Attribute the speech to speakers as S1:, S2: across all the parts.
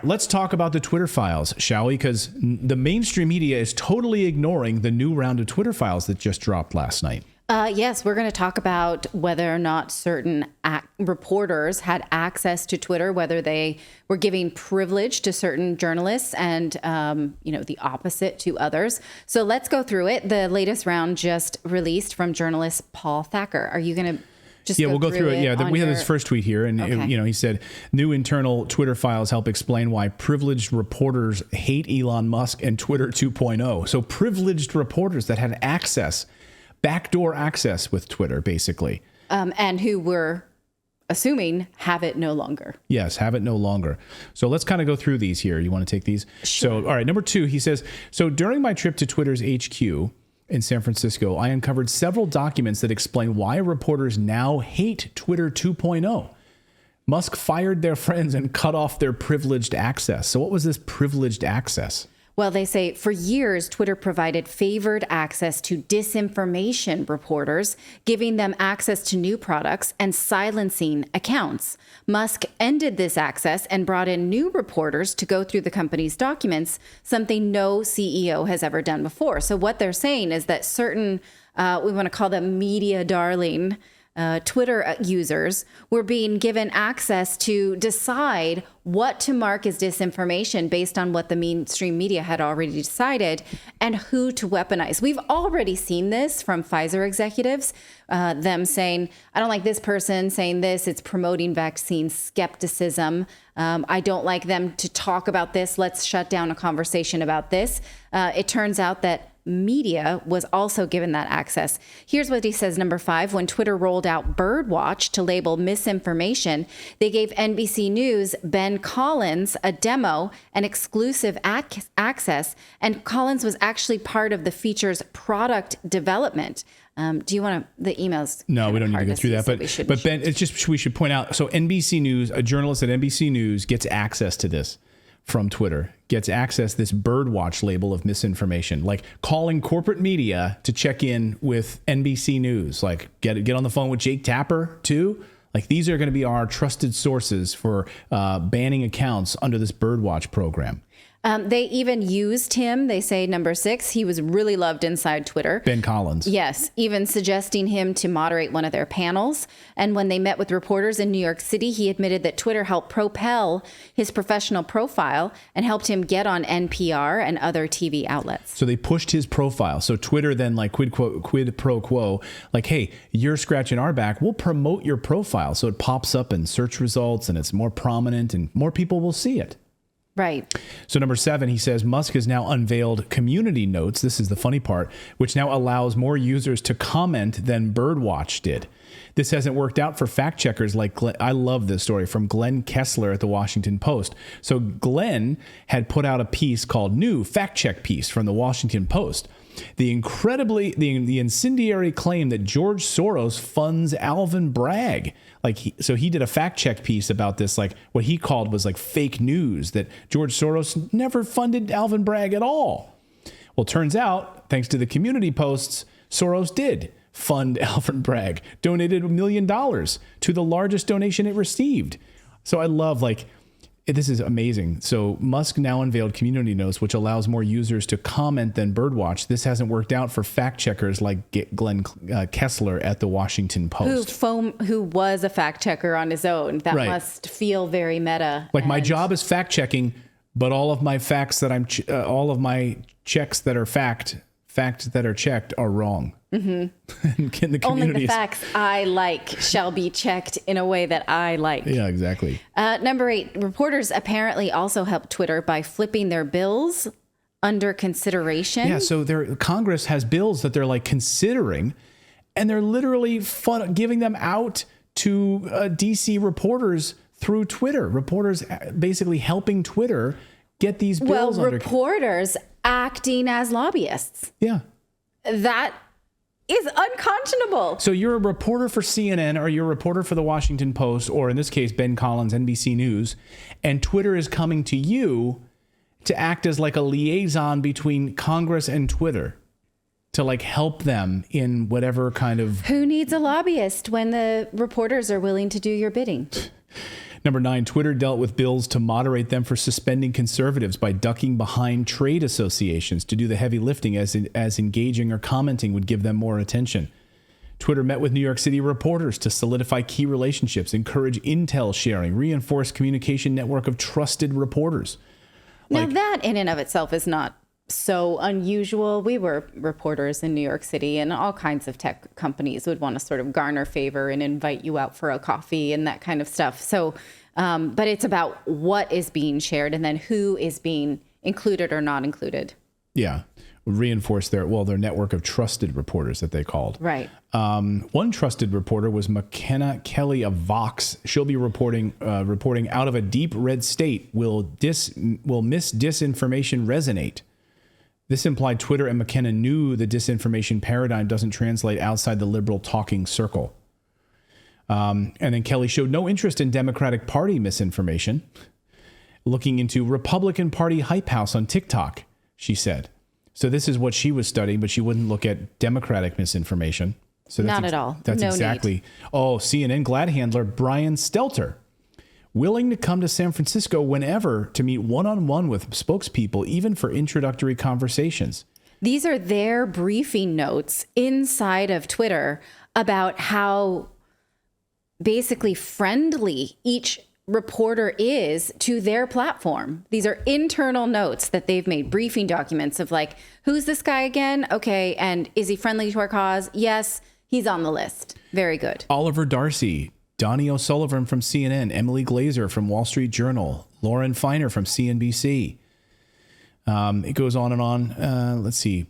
S1: right, let's talk about the Twitter files, shall we? Because the mainstream media is totally ignoring the new round of Twitter files that just dropped last night.
S2: Yes, we're going to talk about whether or not certain reporters had access to Twitter, whether they were giving privilege to certain journalists and, the opposite to others. So let's go through it. The latest round just released from journalist Paul Thacker. Are you going to just
S1: we'll go through it. Yeah, we have his first tweet here. And, he said, new internal Twitter files help explain why privileged reporters hate Elon Musk and Twitter 2.0. So privileged reporters that had access, backdoor access with Twitter, basically.
S2: And who were assuming have it no longer.
S1: Yes, have it no longer. So let's kind of go through these here. You want to take these?
S2: Sure.
S1: So, all right, number 2, he says, so during my trip to Twitter's HQ in San Francisco, I uncovered several documents that explain why reporters now hate Twitter 2.0. Musk fired their friends and cut off their privileged access. So what was this privileged access?
S2: Well, they say for years, Twitter provided favored access to disinformation reporters, giving them access to new products and silencing accounts. Musk ended this access and brought in new reporters to go through the company's documents, something no CEO has ever done before. So what they're saying is that certain, we want to call them media darling Twitter users were being given access to decide what to mark as disinformation based on what the mainstream media had already decided and who to weaponize. We've already seen this from Pfizer executives, them saying, I don't like this person saying this. It's promoting vaccine skepticism. I don't like them to talk about this. Let's shut down a conversation about this. It turns out that media was also given that access. Here's what he says, number 5, when Twitter rolled out Birdwatch to label misinformation, they gave NBC News Ben Collins a demo and exclusive access, and Collins was actually part of the feature's product development. Do you want the emails?
S1: No, we don't need to go through that. But Ben, it's just, we should point out, so NBC News, a journalist at NBC News gets access to this from Twitter, gets access this Birdwatch label of misinformation, like calling corporate media to check in with NBC News, like get on the phone with Jake Tapper too. Like these are going to be our trusted sources for banning accounts under this Birdwatch program.
S2: They even used him. They say, number 6, he was really loved inside Twitter.
S1: Ben Collins.
S2: Yes, even suggesting him to moderate one of their panels. And when they met with reporters in New York City, he admitted that Twitter helped propel his professional profile and helped him get on NPR and other TV outlets.
S1: So they pushed his profile. So Twitter then like quid pro quo, like, hey, you're scratching our back. We'll promote your profile. So it pops up in search results and it's more prominent and more people will see it.
S2: Right.
S1: So number 7, he says Musk has now unveiled community notes. This is the funny part, which now allows more users to comment than Birdwatch did. This hasn't worked out for fact checkers like I love this story from Glenn Kessler at the Washington Post. So Glenn had put out a piece called New Fact Check Piece from the Washington Post. The incendiary claim that George Soros funds Alvin Bragg. So he did a fact check piece about this, like what he called was like fake news, that George Soros never funded Alvin Bragg at all. Well, turns out, thanks to the community posts, Soros did fund Alvin Bragg, donated $1 million to the largest donation it received. So I love this is amazing. So Musk now unveiled community notes, which allows more users to comment than Birdwatch. This hasn't worked out for fact checkers like Glenn Kessler at the Washington Post.
S2: Who was a fact checker on his own. That
S1: right.
S2: Must feel very meta.
S1: My job is fact checking, but all of my facts that all of my checks that are facts that are checked are wrong.
S2: Mm-hmm. Only the facts I like shall be checked in a way that I like.
S1: Yeah, exactly.
S2: Number 8, reporters apparently also helped Twitter by flipping their bills under consideration.
S1: Yeah, so Congress has bills that they're considering, and they're literally giving them out to DC reporters through Twitter. Reporters basically helping Twitter get these bills under. Well,
S2: reporters acting as lobbyists.
S1: Yeah.
S2: That is unconscionable.
S1: So you're a reporter for CNN, or you're a reporter for the Washington Post, or in this case, Ben Collins, NBC News, and Twitter is coming to you to act as like a liaison between Congress and Twitter to help them in whatever kind of...
S2: Who needs a lobbyist when the reporters are willing to do your bidding?
S1: Number 9, Twitter dealt with bills to moderate them for suspending conservatives by ducking behind trade associations to do the heavy lifting as engaging or commenting would give them more attention. Twitter met with New York City reporters to solidify key relationships, encourage intel sharing, reinforce communication network of trusted reporters.
S2: Now that in and of itself is not so unusual. We were reporters in New York City, and all kinds of tech companies would want to sort of garner favor and invite you out for a coffee and that kind of stuff. So, but it's about what is being shared and then who is being included or not included.
S1: Yeah. Reinforce their network of trusted reporters that they called.
S2: Right.
S1: One trusted reporter was McKenna Kelly of Vox. She'll be reporting out of a deep red state. Will disinformation resonate? This implied Twitter and McKenna knew the disinformation paradigm doesn't translate outside the liberal talking circle. And then Kelly showed no interest in Democratic Party misinformation. Looking into Republican Party hype house on TikTok, she said. So this is what she was studying, but she wouldn't look at Democratic misinformation. So that's
S2: not at all.
S1: That's
S2: no
S1: exactly.
S2: Need.
S1: Oh, CNN glad handler Brian Stelter, willing to come to San Francisco whenever to meet one-on-one with spokespeople, even for introductory conversations.
S2: These are their briefing notes inside of Twitter about how basically friendly each reporter is to their platform. These are internal notes that they've made, briefing documents of like, who's this guy again? Okay. And is he friendly to our cause? Yes, he's on the list. Very good.
S1: Oliver Darcy, Donnie O'Sullivan from CNN, Emily Glazer from Wall Street Journal, Lauren Feiner from CNBC. It goes on and on. Let's see.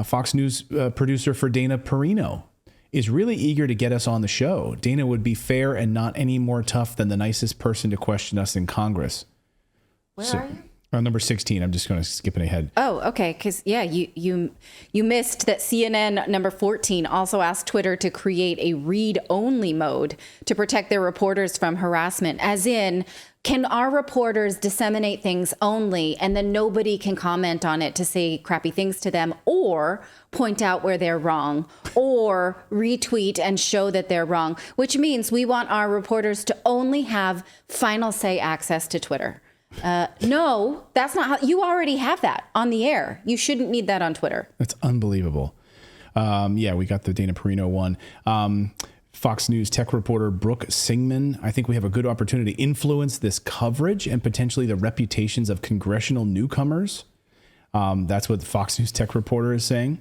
S1: Fox News producer for Dana Perino is really eager to get us on the show. Dana would be fair and not any more tough than the nicest person to question us in Congress.
S2: Where are you?
S1: Number 16. I'm just going to skip ahead.
S2: Oh, okay. Because, yeah, you missed that CNN number 14 also asked Twitter to create a read-only mode to protect their reporters from harassment, as in, can our reporters disseminate things only and then nobody can comment on it to say crappy things to them or point out where they're wrong or retweet and show that they're wrong, which means we want our reporters to only have final say access to Twitter. No, that's not how you already have that on the air. You shouldn't need that on Twitter.
S1: That's unbelievable. Yeah, we got the Dana Perino one. Fox News tech reporter Brooke Singman. I think we have a good opportunity to influence this coverage and potentially the reputations of congressional newcomers. That's what the Fox News tech reporter is saying.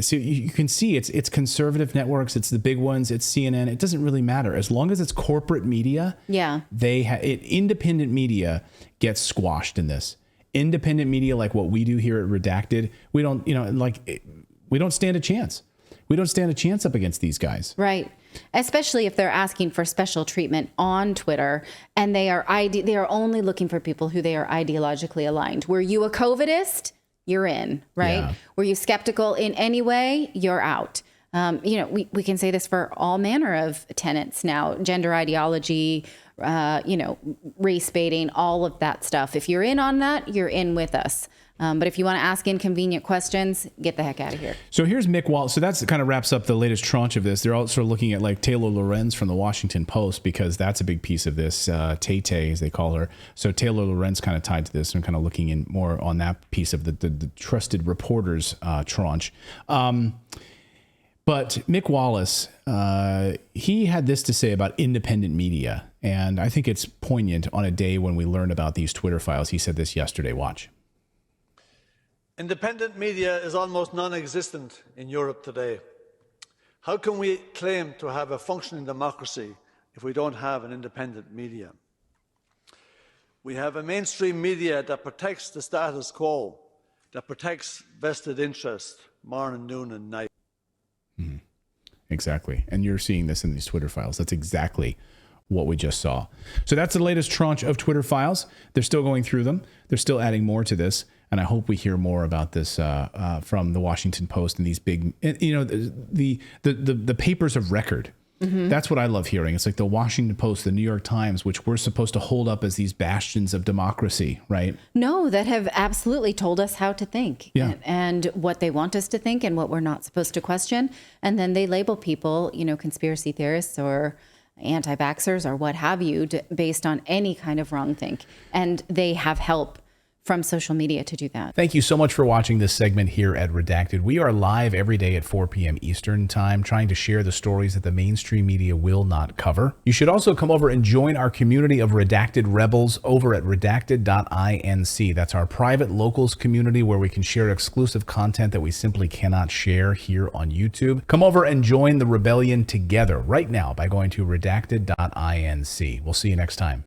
S1: So you can see it's conservative networks. It's the big ones. It's CNN. It doesn't really matter as long as it's corporate media.
S2: Yeah,
S1: independent media gets squashed in this. Independent media, like what we do here at Redacted, we don't stand a chance. We don't stand a chance up against these guys.
S2: Right. Especially if they're asking for special treatment on Twitter and they are only looking for people who they are ideologically aligned. Were you a COVIDist? You're in, right? Yeah. Were you skeptical in any way? You're out. We can say this for all manner of tenets now, gender ideology, race baiting, all of that stuff. If you're in on that, you're in with us. But if you want to ask inconvenient questions, get the heck out of here.
S1: So here's Mick Wallace. So that's kind of wraps up the latest tranche of this. They're also looking at like Taylor Lorenz from the Washington Post, because that's a big piece of this, Tay-Tay, as they call her. So Taylor Lorenz kind of tied to this and kind of looking in more on that piece of the trusted reporters tranche. But Mick Wallace, he had this to say about independent media. And I think it's poignant on a day when we learn about these Twitter files. He said this yesterday. Watch.
S3: Independent media is almost non-existent in Europe today. How can we claim to have a functioning democracy if we don't have an independent media? We have a mainstream media that protects the status quo, that protects vested interests, morning, noon and night.
S1: Mm-hmm. Exactly. And you're seeing this in these Twitter files. That's exactly what we just saw. So that's the latest tranche of Twitter files. They're still going through them. They're still adding more to this. And I hope we hear more about this from the Washington Post and these big, the papers of record. Mm-hmm. That's what I love hearing. It's like the Washington Post, the New York Times, which we're supposed to hold up as these bastions of democracy, right?
S2: No, that have absolutely told us how to think,
S1: yeah,
S2: and what they want us to think and what we're not supposed to question. And then they label people, conspiracy theorists or anti-vaxxers or what have you, based on any kind of wrongthink. And they have help from social media to do that.
S1: Thank you so much for watching this segment here at Redacted. We are live every day at 4 p.m. Eastern Time, trying to share the stories that the mainstream media will not cover. You should also come over and join our community of Redacted Rebels over at redacted.inc. That's our private locals community where we can share exclusive content that we simply cannot share here on YouTube. Come over and join the rebellion together right now by going to redacted.inc. We'll see you next time.